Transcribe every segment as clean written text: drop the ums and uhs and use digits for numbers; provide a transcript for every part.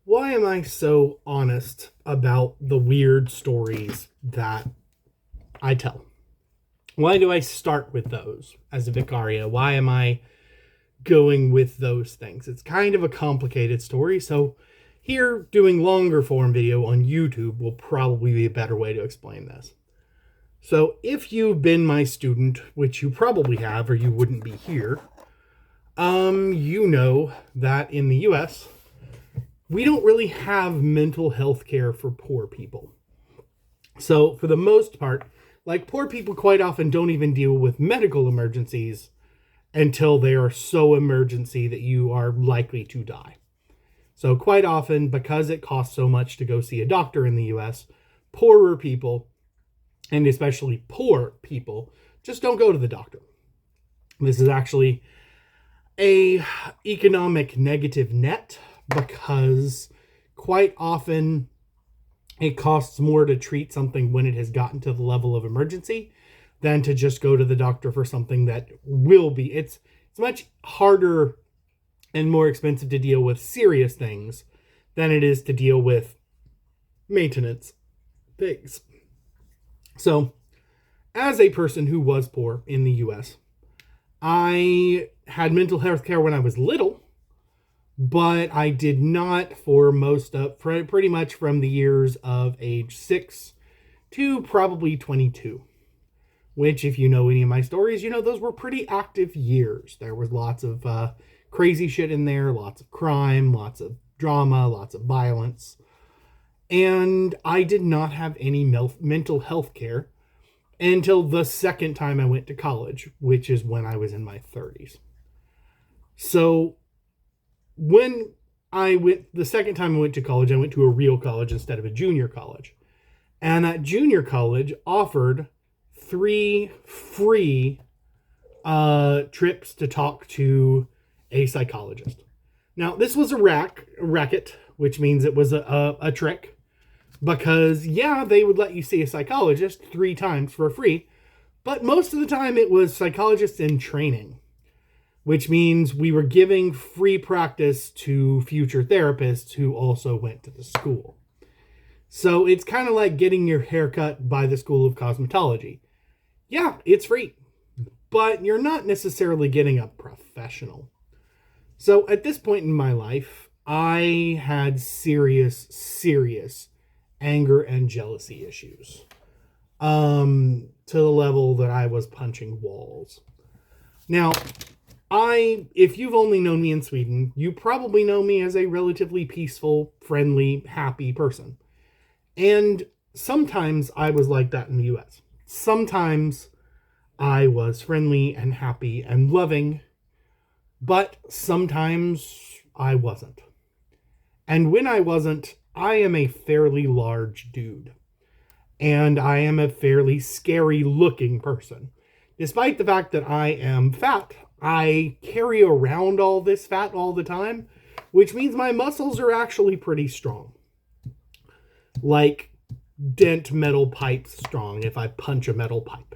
Why am I so honest about the weird stories that I tell? Why do I start with those as a Vicaria? Why am I going with those things? It's kind of a complicated story, so here doing longer form video on YouTube will probably be a better way to explain this. So if you've been my student, which you probably have or you wouldn't be here, you know that in the US, we don't really have mental health care for poor people. So for the most part, like poor people quite often don't even deal with medical emergencies until they are so emergency that you are likely to die. So quite often, because it costs so much to go see a doctor in the US, poorer people, and especially poor people, just don't go to the doctor. This is actually a economic negative net because quite often it costs more to treat something when it has gotten to the level of emergency than to just go to the doctor for something that will be. It's much harder and more expensive to deal with serious things than it is to deal with maintenance things. So, as a person who was poor in the US, I had mental health care when I was little, but I did not for pretty much from the years of age 6 to probably 22. Which, if you know any of my stories, you know those were pretty active years. There was lots of crazy shit in there, lots of crime, lots of drama, lots of violence. And I did not have any mental health care until the second time I went to college, which is when I was in my 30s. So when the second time I went to college, I went to a real college instead of a junior college. And that junior college offered 3 free trips to talk to a psychologist. Now, this was a racket, which means it was a trick. Because, yeah, they would let you see a psychologist 3 times for free. But most of the time it was psychologists in training. Which means we were giving free practice to future therapists who also went to the school. So it's kind of like getting your hair cut by the School of Cosmetology. Yeah, it's free. But you're not necessarily getting a professional. So at this point in my life, I had serious anger and jealousy issues. To the level that I was punching walls. Now, if you've only known me in Sweden, you probably know me as a relatively peaceful, friendly, happy person. And sometimes I was like that in the US. Sometimes I was friendly and happy and loving, but sometimes I wasn't. And when I wasn't, I am a fairly large dude. And I am a fairly scary looking person. Despite the fact that I am fat, I carry around all this fat all the time, which means my muscles are actually pretty strong. Like dent metal pipes strong if I punch a metal pipe.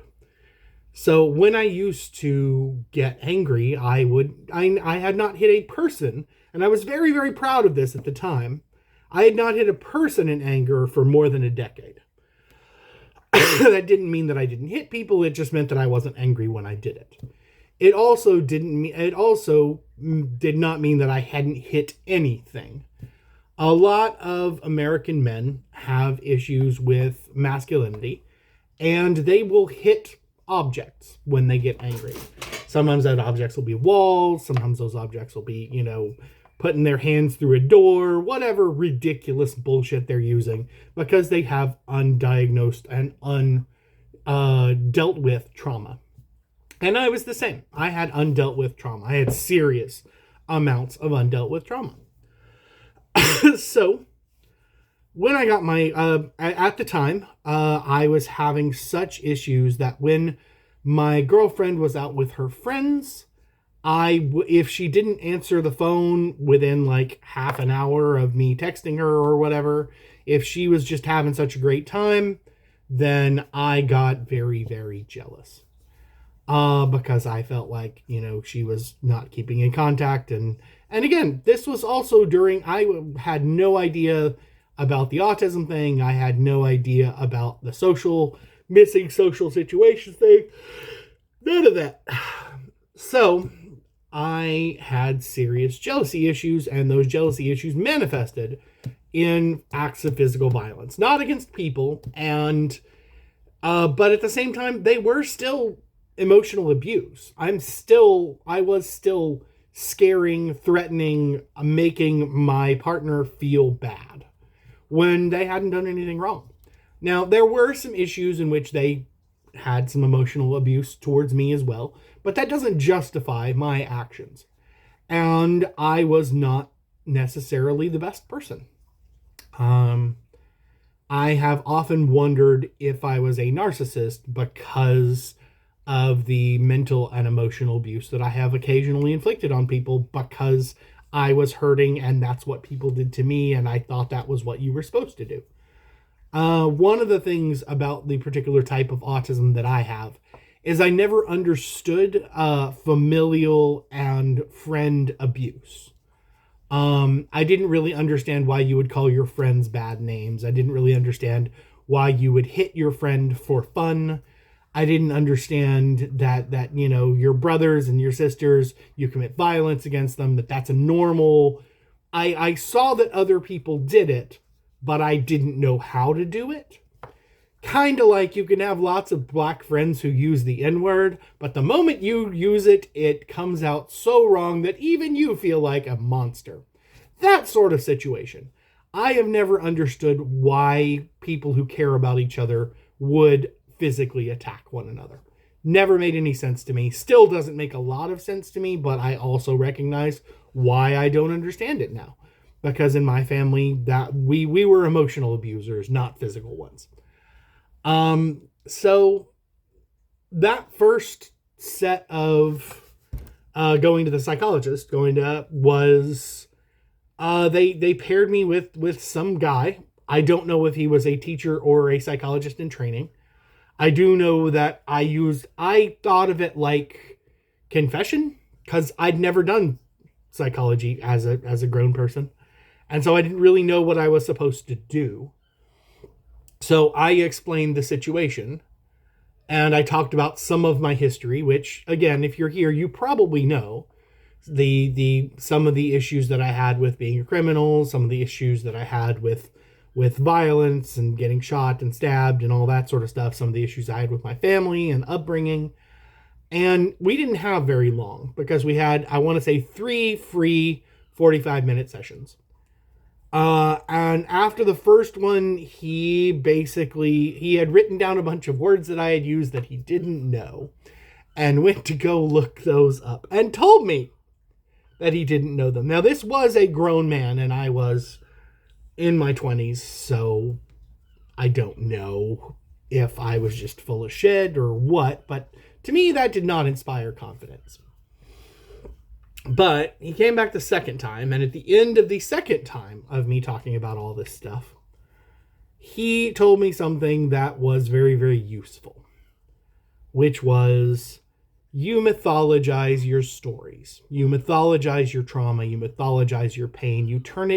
So when I used to get angry, I had not hit a person, and I was very, very proud of this at the time. I had not hit a person in anger for more than a decade. That didn't mean that I didn't hit people. It just meant that I wasn't angry when I did it. It also did not mean that I hadn't hit anything. A lot of American men have issues with masculinity, and they will hit objects when they get angry. Sometimes those objects will be walls. Sometimes those objects will be, putting their hands through a door, whatever ridiculous bullshit they're using, because they have undiagnosed and undealt with trauma. And I was the same. I had undealt with trauma. I had serious amounts of undealt with trauma. So, when I got at the time, I was having such issues that when my girlfriend was out with her friends, if she didn't answer the phone within like half an hour of me texting her or whatever, if she was just having such a great time, then I got very, very jealous. Because I felt like, she was not keeping in contact and And again, this was also during, I had no idea about the autism thing. I had no idea about the missing social situations thing. None of that. So I had serious jealousy issues, and those jealousy issues manifested in acts of physical violence, not against people, and but at the same time, they were still emotional abuse. I was still scaring, threatening, making my partner feel bad when they hadn't done anything wrong. Now, there were some issues in which they had some emotional abuse towards me as well, but that doesn't justify my actions. And I was not necessarily the best person. I have often wondered if I was a narcissist because of the mental and emotional abuse that I have occasionally inflicted on people, because I was hurting and that's what people did to me, and I thought that was what you were supposed to do. One of the things about the particular type of autism that I have is I never understood familial and friend abuse. I didn't really understand why you would call your friends bad names. I didn't really understand why you would hit your friend for fun. I didn't understand that your brothers and your sisters, you commit violence against them, that's a normal. I saw that other people did it, but I didn't know how to do it. Kind of like you can have lots of black friends who use the N-word, but the moment you use it, it comes out so wrong that even you feel like a monster. That sort of situation. I have never understood why people who care about each other would physically attack one another. Never made any sense to me. Still doesn't make a lot of sense to me, but I also recognize why I don't understand it now. Because in my family, that we were emotional abusers, not physical ones. So that first set of going to the psychologist, was they paired me with some guy. I don't know if he was a teacher or a psychologist in training. I do know that I thought of it like confession, because I'd never done psychology as a grown person. And so I didn't really know what I was supposed to do. So I explained the situation, and I talked about some of my history, which, again, if you're here, you probably know some of the issues that I had with being a criminal, some of the issues that I had with violence and getting shot and stabbed and all that sort of stuff, some of the issues I had with my family and upbringing. And we didn't have very long, because we had, I want to say, 3 free 45-minute sessions. And after the first one, he had written down a bunch of words that I had used that he didn't know, and went to go look those up and told me that he didn't know them. Now, this was a grown man, and I was in my 20s, so I don't know if I was just full of shit or what, but to me, that did not inspire confidence. But he came back the second time, and at the end of the second time of me talking about all this stuff, he told me something that was very, very useful, which was, you mythologize your stories. You mythologize your trauma. You mythologize your pain. You turn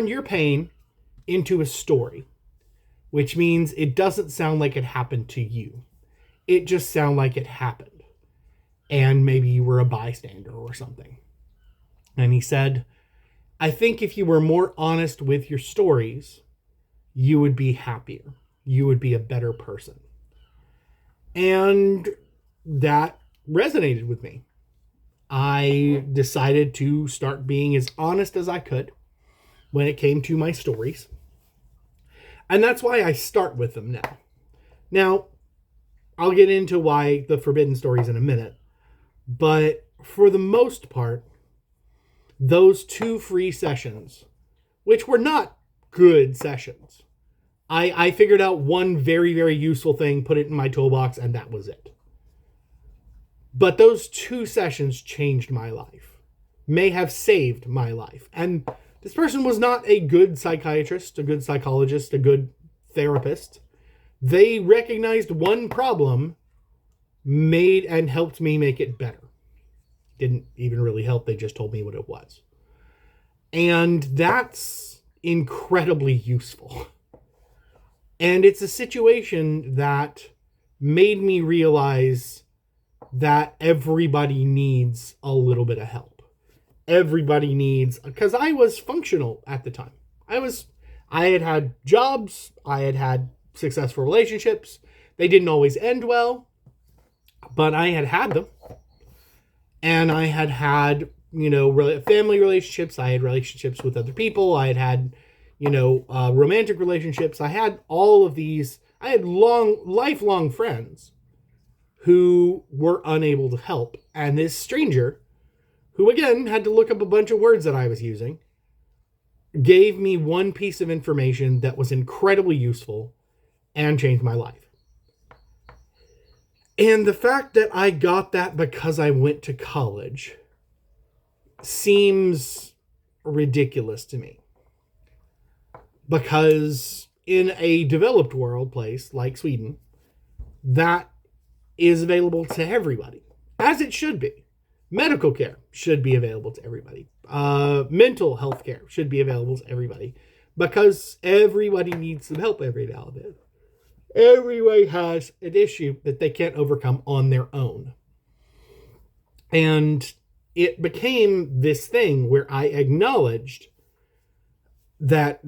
your pain into a story, which means it doesn't sound like it happened to you. It just sounds like it happened. And maybe you were a bystander or something. And he said, I think if you were more honest with your stories, you would be happier. You would be a better person. And that resonated with me. I decided to start being as honest as I could when it came to my stories. And that's why I start with them now. Now, I'll get into why the forbidden stories in a minute. But for the most part, those 2 free sessions, which were not good sessions, I figured out one very, very useful thing, put it in my toolbox, and that was it. But those 2 sessions changed my life, may have saved my life. And this person was not a good psychiatrist, a good psychologist, a good therapist. They recognized one problem, made and helped me make it better. didn't even really help. They just told me what it was. And that's incredibly useful. And it's a situation that made me realize that everybody needs a little bit of help. Everybody needs, because I was functional at the time. I had jobs, I had successful relationships. They didn't always end well, but I had them. And I had, family relationships. I had relationships with other people. I had romantic relationships. I had all of these. I had lifelong friends who were unable to help. And this stranger, who again had to look up a bunch of words that I was using, gave me one piece of information that was incredibly useful and changed my life. And the fact that I got that because I went to college seems ridiculous to me. Because in a developed world place like Sweden, that is available to everybody, as it should be. Medical care should be available to everybody. Mental health care should be available to everybody, because everybody needs some help every now and then. Everybody has an issue that they can't overcome on their own. And it became this thing where I acknowledged that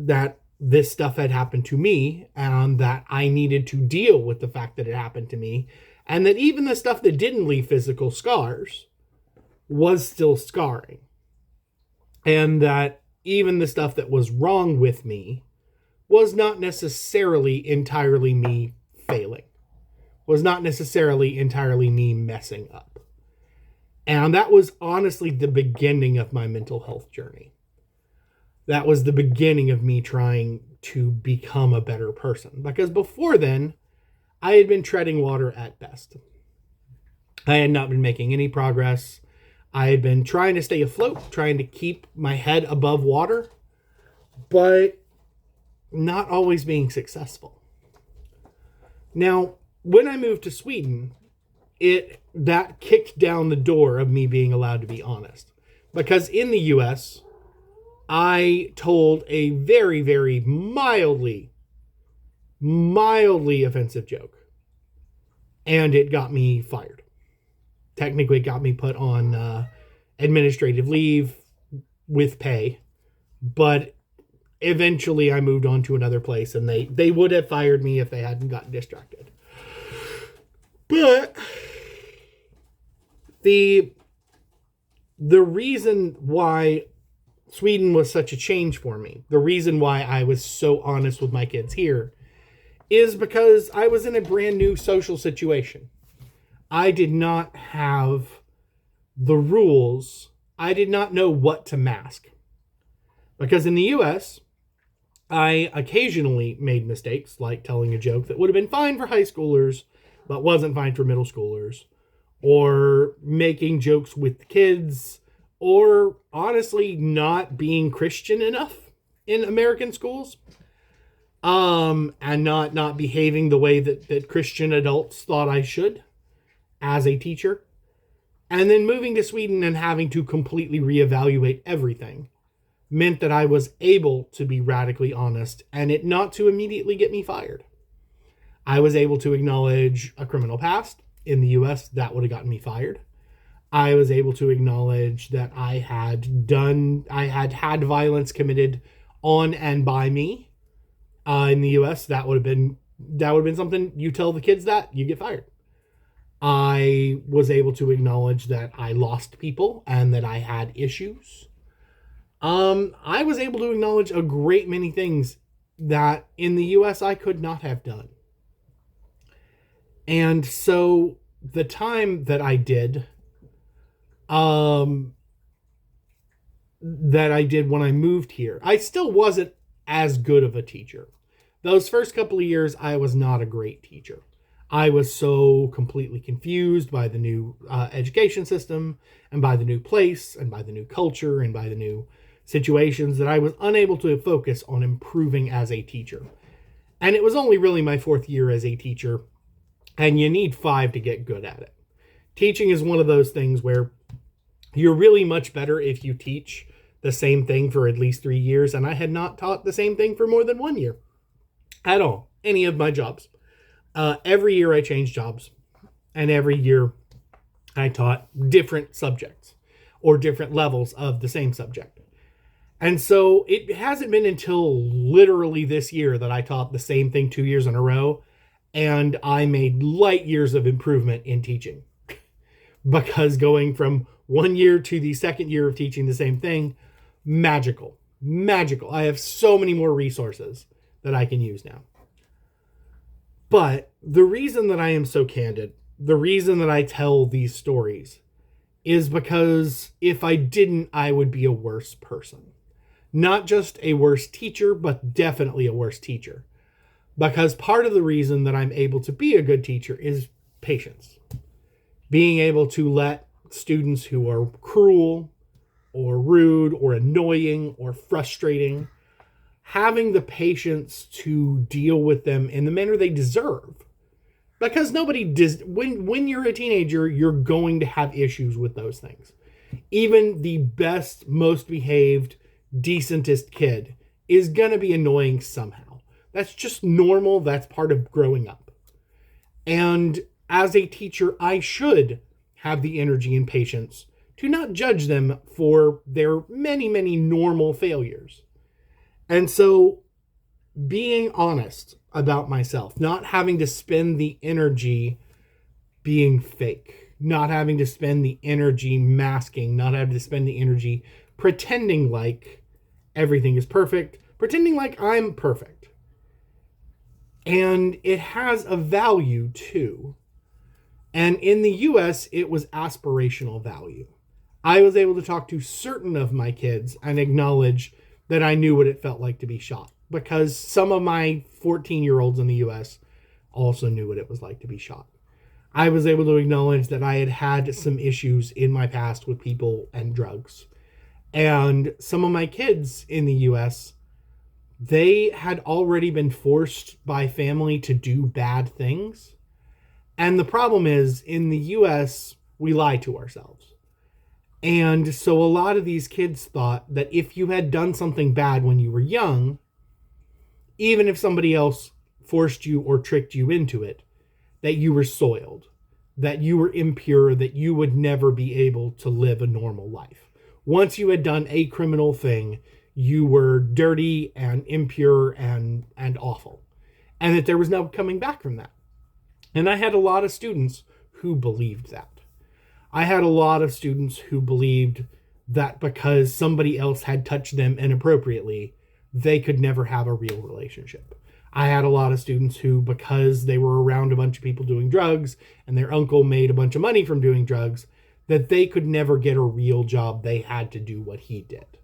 this stuff had happened to me, and that I needed to deal with the fact that it happened to me, and that even the stuff that didn't leave physical scars was still scarring. And that even the stuff that was wrong with me was not necessarily entirely me failing, was not necessarily entirely me messing up. And that was honestly the beginning of my mental health journey. That was the beginning of me trying to become a better person. Because before then, I had been treading water at best. I had not been making any progress. I had been trying to stay afloat, trying to keep my head above water, but not always being successful. Now, when I moved to Sweden, that kicked down the door of me being allowed to be honest. Because in the US, I told a very, very mildly offensive joke. And it got me fired. Technically, it got me put on administrative leave with pay. But eventually I moved on to another place, and they would have fired me if they hadn't gotten distracted. But the reason why Sweden was such a change for me, the reason why I was so honest with my kids here, is because I was in a brand new social situation. I did not have the rules. I did not know what to mask. Because in the US, I occasionally made mistakes, like telling a joke that would have been fine for high schoolers, but wasn't fine for middle schoolers, or making jokes with kids, or honestly not being Christian enough in American schools, and not behaving the way that Christian adults thought I should as a teacher. And then moving to Sweden and having to completely reevaluate everything meant that I was able to be radically honest, and it not to immediately get me fired. I was able to acknowledge a criminal past. In the US, that would have gotten me fired. I was able to acknowledge that I had had violence committed on and by me. In the US, that would have been something you tell the kids that, you get fired. I was able to acknowledge that I lost people and that I had issues. I was able to acknowledge a great many things that in the US I could not have done. And so the time that I did when I moved here, I still wasn't as good of a teacher. Those first couple of years, I was not a great teacher. I was so completely confused by the new education system, and by the new place, and by the new culture, and by the new situations, that I was unable to focus on improving as a teacher. And it was only really my fourth year as a teacher, and you need 5 to get good at it. Teaching is one of those things where You're really much better if you teach the same thing for at least 3 years. And I had not taught the same thing for more than 1 year at all, any of my jobs. Every year I changed jobs, and every year I taught different subjects or different levels of the same subject. And so it hasn't been until literally this year that I taught the same thing 2 years in a row, and I made light years of improvement in teaching. Because going from 1 year to the second year of teaching the same thing, magical. I have so many more resources that I can use now. But the reason that I am so candid, the reason that I tell these stories, is because if I didn't, I would be a worse person. Not just a worse teacher, but definitely a worse teacher. Because part of the reason that I'm able to be a good teacher is patience. Being able to let students who are cruel or rude or annoying or frustrating, having the patience to deal with them in the manner they deserve. Because when you're a teenager, you're going to have issues with those things. Even the best, most behaved, decentest kid is going to be annoying somehow. That's just normal. That's part of growing up. And as a teacher, I should have the energy and patience to not judge them for their many, many normal failures. And so being honest about myself, not having to spend the energy being fake, not having to spend the energy masking, not having to spend the energy pretending like everything is perfect, pretending like I'm perfect. And it has a value too. And in the US, it was aspirational value. I was able to talk to certain of my kids and acknowledge that I knew what it felt like to be shot. Because some of my 14-year-olds in the US also knew what it was like to be shot. I was able to acknowledge that I had had some issues in my past with people and drugs. And some of my kids in the US, they had already been forced by family to do bad things. And the problem is, in the US, we lie to ourselves. And so a lot of these kids thought that if you had done something bad when you were young, even if somebody else forced you or tricked you into it, that you were soiled, that you were impure, that you would never be able to live a normal life. Once you had done a criminal thing, you were dirty and impure and awful, and that there was no coming back from that. And I had a lot of students who believed that. I had a lot of students who believed that because somebody else had touched them inappropriately, they could never have a real relationship. I had a lot of students who, because they were around a bunch of people doing drugs and their uncle made a bunch of money from doing drugs, that they could never get a real job. They had to do what he did.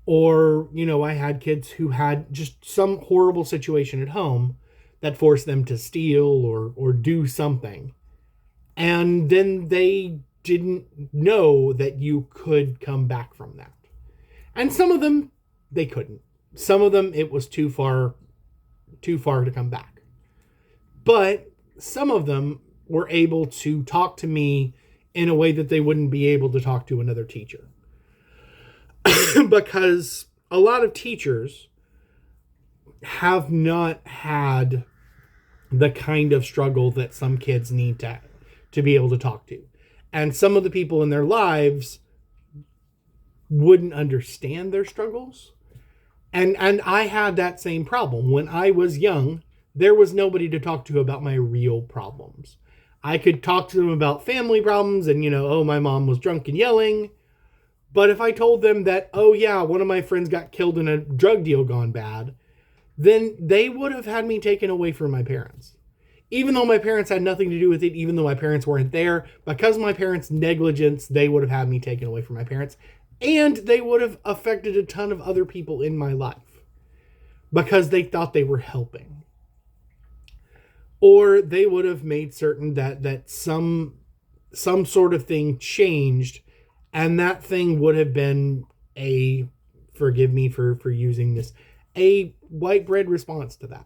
Or, I had kids who had just some horrible situation at home that forced them to steal or do something. And then they didn't know that you could come back from that. And some of them, they couldn't. Some of them, it was too far to come back. But some of them were able to talk to me in a way that they wouldn't be able to talk to another teacher. Because a lot of teachers have not had the kind of struggle that some kids need to be able to talk to. And some of the people in their lives wouldn't understand their struggles. And I had that same problem. When I was young, there was nobody to talk to about my real problems. I could talk to them about family problems and, my mom was drunk and yelling. But if I told them that, one of my friends got killed in a drug deal gone bad, then they would have had me taken away from my parents. Even though my parents had nothing to do with it, even though my parents weren't there, because of my parents' negligence, they would have had me taken away from my parents. And they would have affected a ton of other people in my life because they thought they were helping. Or they would have made certain that some sort of thing changed, and that thing would have been forgive me for using this, a white bread response to that.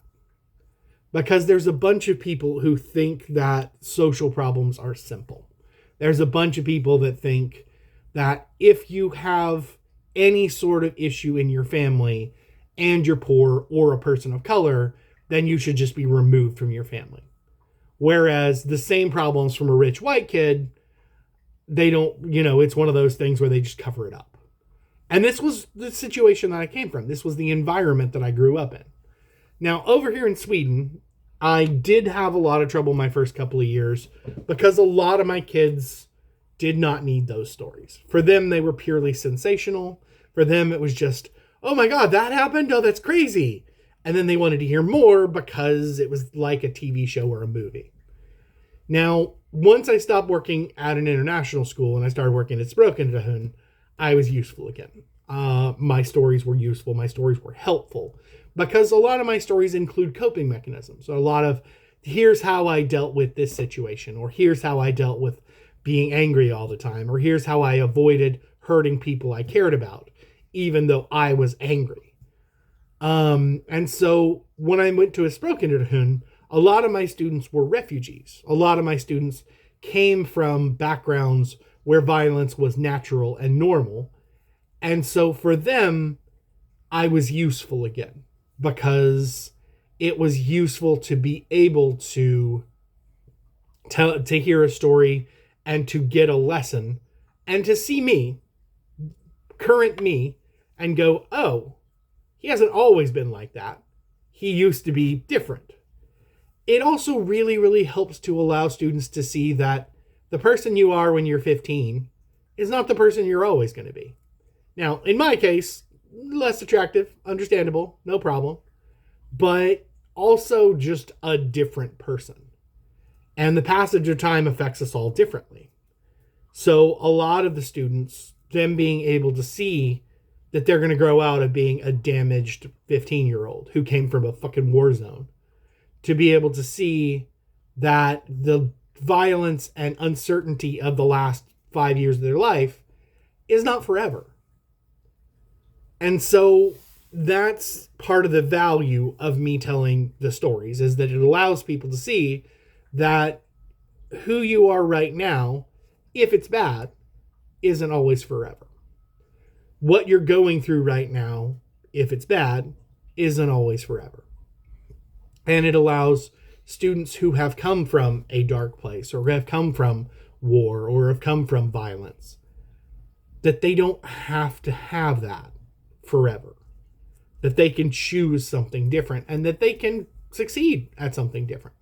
Because there's a bunch of people who think that social problems are simple. There's a bunch of people that think that if you have any sort of issue in your family and you're poor or a person of color, then you should just be removed from your family. Whereas the same problems from a rich white kid, they don't, it's one of those things where they just cover it up. And this was the situation that I came from. This was the environment that I grew up in. Now, over here in Sweden, I did have a lot of trouble my first couple of years because a lot of my kids did not need those stories. For them, they were purely sensational. For them, it was just, oh my God, that happened? Oh, that's crazy. And then they wanted to hear more because it was like a TV show or a movie. Now, once I stopped working at an international school and I started working at Språkintroduktion, I was useful again. My stories were useful. My stories were helpful because a lot of my stories include coping mechanisms. So a lot of, here's how I dealt with this situation, or here's how I dealt with being angry all the time, or here's how I avoided hurting people I cared about, even though I was angry. And so when I went to a Språkintroduktion, a lot of my students were refugees. A lot of my students came from backgrounds where violence was natural and normal. And so for them, I was useful again because it was useful to be able to hear a story and to get a lesson and to see me, current me, and go, oh, he hasn't always been like that. He used to be different. It also really, really helps to allow students to see that the person you are when you're 15 is not the person you're always going to be. Now, in my case, less attractive, understandable, no problem, but also just a different person. And the passage of time affects us all differently. So a lot of the students, them being able to see that they're going to grow out of being a damaged 15-year-old who came from a fucking war zone, to be able to see that the violence and uncertainty of the last 5 years of their life is not forever. And so that's part of the value of me telling the stories, is that it allows people to see that who you are right now, if it's bad, isn't always forever. What you're going through right now, if it's bad, isn't always forever. And it allows students who have come from a dark place or have come from war or have come from violence, that they don't have to have that forever. That they can choose something different and that they can succeed at something different.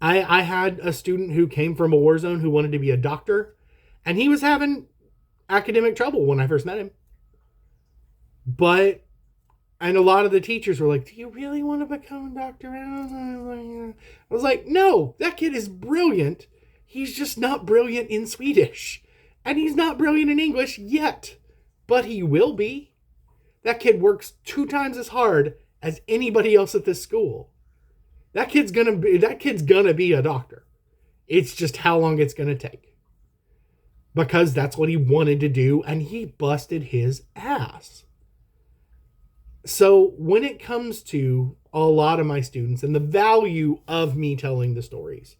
I had a student who came from a war zone who wanted to be a doctor, and he was having academic trouble when I first met him. And a lot of the teachers were like, do you really want to become a doctor? I was like, no, that kid is brilliant. He's just not brilliant in Swedish. And he's not brilliant in English yet. But he will be. That kid works 2 times as hard as anybody else at this school. That kid's gonna be a doctor. It's just how long it's gonna take. Because that's what he wanted to do, and he busted his ass. So when it comes to a lot of my students and the value of me telling the stories,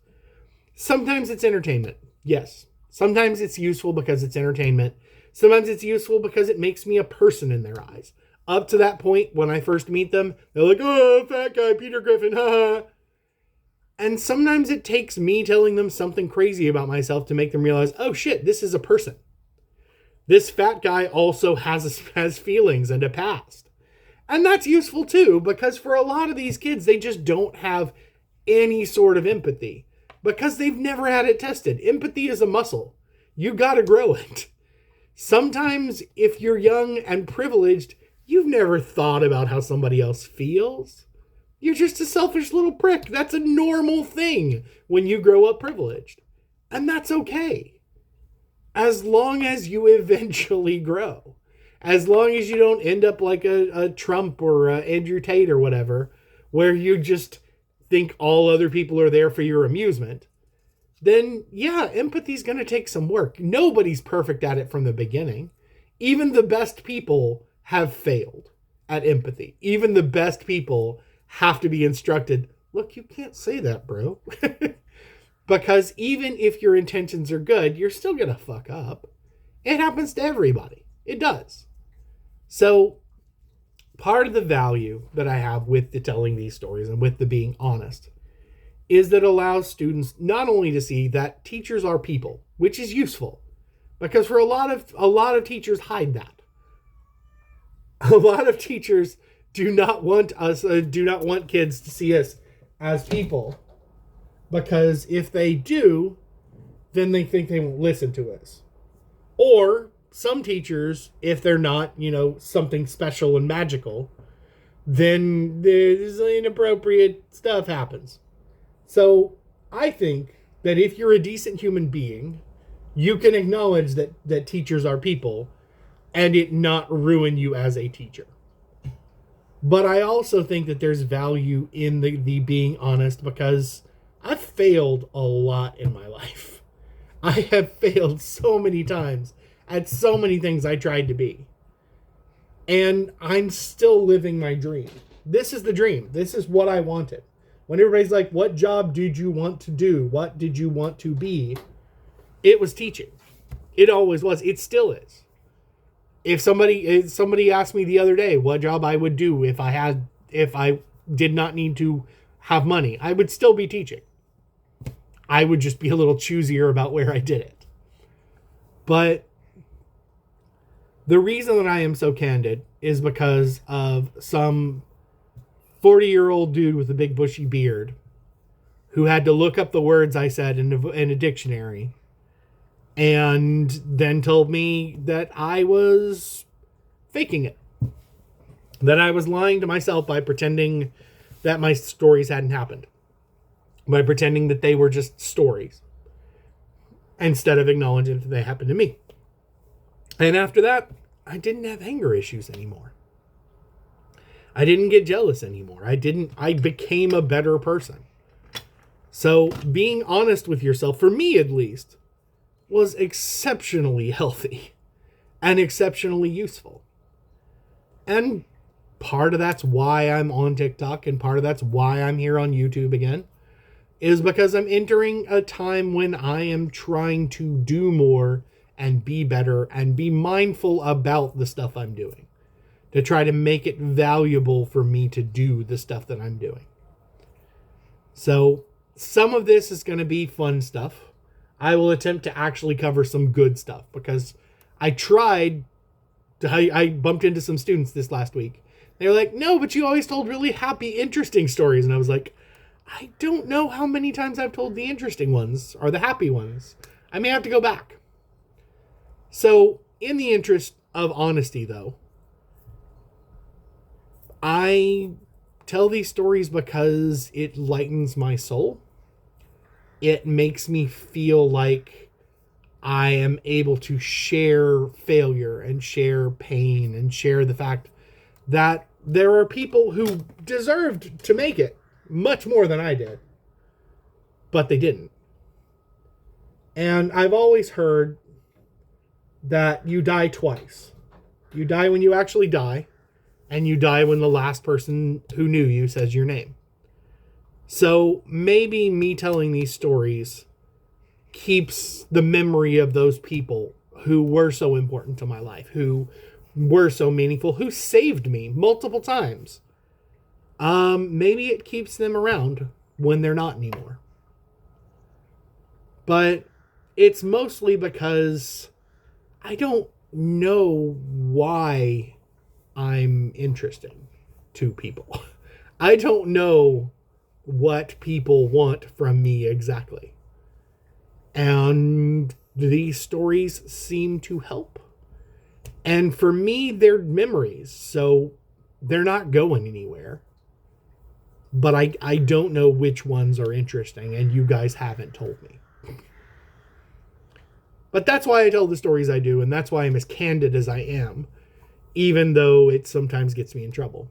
sometimes it's entertainment. Yes. Sometimes it's useful because it's entertainment. Sometimes it's useful because it makes me a person in their eyes. Up to that point, when I first meet them, they're like, oh, fat guy, Peter Griffin, ha. And sometimes it takes me telling them something crazy about myself to make them realize, oh shit, this is a person. This fat guy also has feelings and a past. And that's useful too, because for a lot of these kids, they just don't have any sort of empathy because they've never had it tested. Empathy is a muscle. You got to grow it. Sometimes if you're young and privileged, you've never thought about how somebody else feels. You're just a selfish little prick. That's a normal thing when you grow up privileged. And that's okay. As long as you eventually grow. As long as you don't end up like a Trump or a Andrew Tate or whatever, where you just think all other people are there for your amusement, then yeah, empathy's going to take some work. Nobody's perfect at it from the beginning. Even the best people have failed at empathy. Even the best people have to be instructed, look, you can't say that, bro. Because even if your intentions are good, you're still going to fuck up. It happens to everybody. It does. So part of the value that I have with the telling these stories and with the being honest is that it allows students not only to see that teachers are people, which is useful, because for a lot of teachers hide that. A lot of teachers do not want kids to see us as people, because if they do, then they think they won't listen to us. Or some teachers, if they're not, something special and magical, then there's inappropriate stuff happens. So I think that if you're a decent human being, you can acknowledge that teachers are people and it not ruin you as a teacher. But I also think that there's value in the being honest, because I've failed a lot in my life. I have failed so many times at so many things I tried to be. And I'm still living my dream. This is the dream. This is what I wanted. When everybody's like, what job did you want to do? What did you want to be? It was teaching. It always was. It still is. If somebody asked me the other day what job I would do if I did not need to have money, I would still be teaching. I would just be a little choosier about where I did it. But the reason that I am so candid is because of some 40-year-old dude with a big bushy beard who had to look up the words I said in a dictionary, and then told me that I was faking it. That I was lying to myself by pretending that my stories hadn't happened. By pretending that they were just stories. Instead of acknowledging that they happened to me. And after that, I didn't have anger issues anymore. I didn't get jealous anymore. I became a better person. So being honest with yourself, for me at least, was exceptionally healthy and exceptionally useful. And part of that's why I'm on TikTok, and part of that's why I'm here on YouTube again, is because I'm entering a time when I am trying to do more and be better and be mindful about the stuff I'm doing, to try to make it valuable for me to do the stuff that I'm doing. So some of this is going to be fun stuff. I will attempt to actually cover some good stuff, because I bumped into some students this last week. They were like, no, but you always told really happy, interesting stories. And I was like, I don't know how many times I've told the interesting ones or the happy ones. I may have to go back. So in the interest of honesty, though, I tell these stories because it lightens my soul. It makes me feel like I am able to share failure and share pain and share the fact that there are people who deserved to make it much more than I did, but they didn't. And I've always heard that you die twice. You die when you actually die, and you die when the last person who knew you says your name. So maybe me telling these stories keeps the memory of those people who were so important to my life, who were so meaningful, who saved me multiple times. Maybe it keeps them around when they're not anymore. But it's mostly because I don't know why I'm interesting to people. I don't know what people want from me exactly. And these stories seem to help. And for me, they're memories, so they're not going anywhere. But I don't know which ones are interesting, and you guys haven't told me. But that's why I tell the stories I do, and that's why I'm as candid as I am, even though it sometimes gets me in trouble.